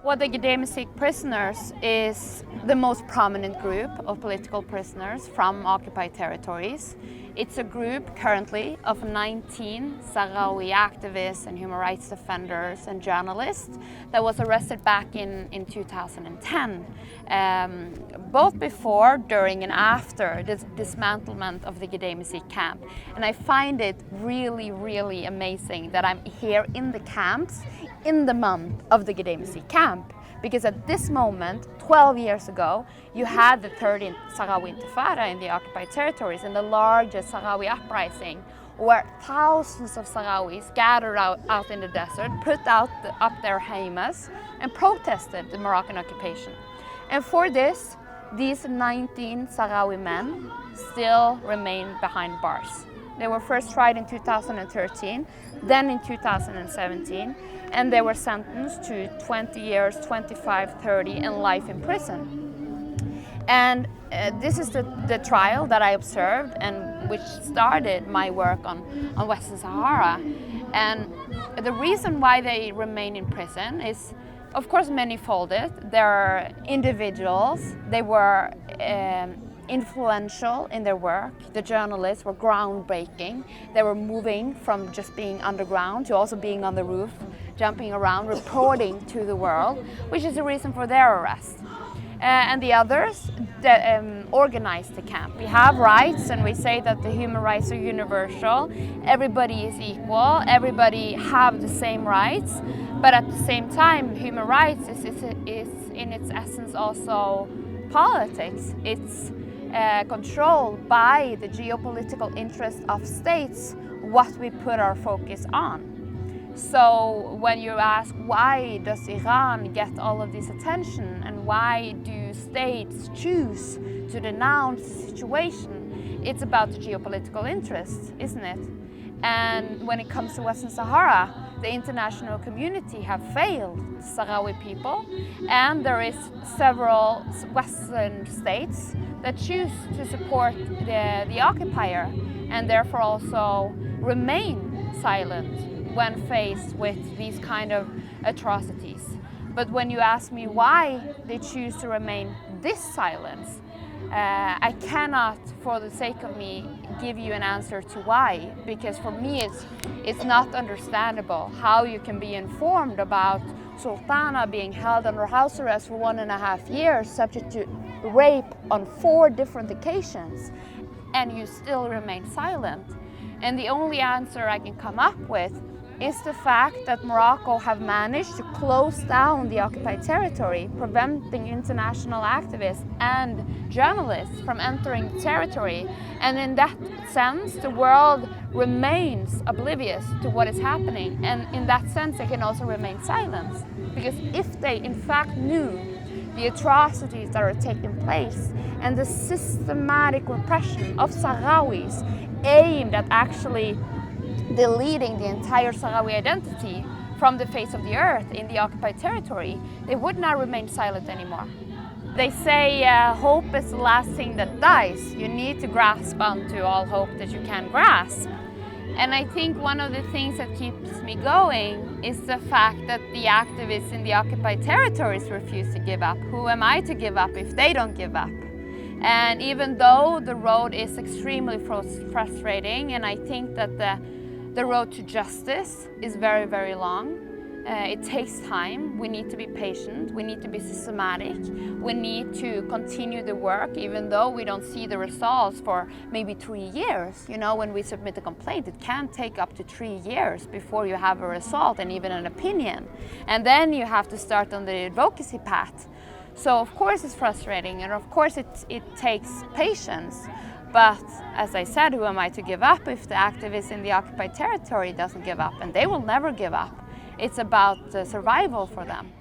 Well, the Gedemsik prisoners is the most prominent group of political prisoners from occupied territories. It's a group currently of 19 Sahrawi activists and human rights defenders and journalists that was arrested back in 2010, both before, during and after the dismantlement of the Gedemsik camp. And I find it really, really amazing that I'm here in the camps in the month of the Gedemsik camp. Because at this moment, 12 years ago, you had the 13th Sahrawi Intifada in the occupied territories, and the largest Sahrawi uprising, where thousands of Sahrawis gathered out in the desert, put up their heimas, and protested the Moroccan occupation. And for this, these 19 Sahrawi men still remain behind bars. They were first tried in 2013, then in 2017, and they were sentenced to 20 years, 25, 30, and life in prison. And this is the trial that I observed and which started my work on Western Sahara. And the reason why they remain in prison is, of course, many-folded. They're individuals. They were influential in their work. The journalists were groundbreaking. They were moving from just being underground to also being on the roof, jumping around, reporting to the world, which is the reason for their arrest. And the others that organized the camp. We have rights, and we say that the human rights are universal. Everybody is equal. Everybody have the same rights. But at the same time, human rights is in its essence also politics. It's controlled by the geopolitical interests of states, what we put our focus on. So when you ask why does Iran get all of this attention and why do states choose to denounce the situation, it's about the geopolitical interests, isn't it? And when it comes to Western Sahara, the international community have failed Sahrawi people, and there is several Western states that choose to support the occupier and therefore also remain silent when faced with these kind of atrocities. But when you ask me why they choose to remain this silent, I cannot, for the sake of me, give you an answer to why, because for me it's not understandable how you can be informed about Sultana being held under house arrest for 1.5 years, subject to rape on 4 different occasions, and you still remain silent. And the only answer I can come up with is the fact that Morocco have managed to close down the occupied territory, preventing international activists and journalists from entering the territory. And in that sense, the world remains oblivious to what is happening. And in that sense, they can also remain silent. Because if they in fact knew the atrocities that are taking place and the systematic repression of Sahrawis aimed at actually deleting the entire Sahrawi identity from the face of the earth in the occupied territory, they would not remain silent anymore. They say hope is the last thing that dies. You need to grasp onto all hope that you can grasp. And I think one of the things that keeps me going is the fact that the activists in the occupied territories refuse to give up. Who am I to give up if they don't give up? And even though the road is extremely frustrating, and I think that the road to justice is very, very long. It takes time. We need to be patient. We need to be systematic. We need to continue the work, even though we don't see the results for maybe 3 years. You know, when we submit a complaint, it can take up to 3 years before you have a result and even an opinion. And then you have to start on the advocacy path. So of course it's frustrating, and of course it takes patience. But as I said, who am I to give up if the activists in the occupied territory doesn't give up? And they will never give up. It's about survival for them.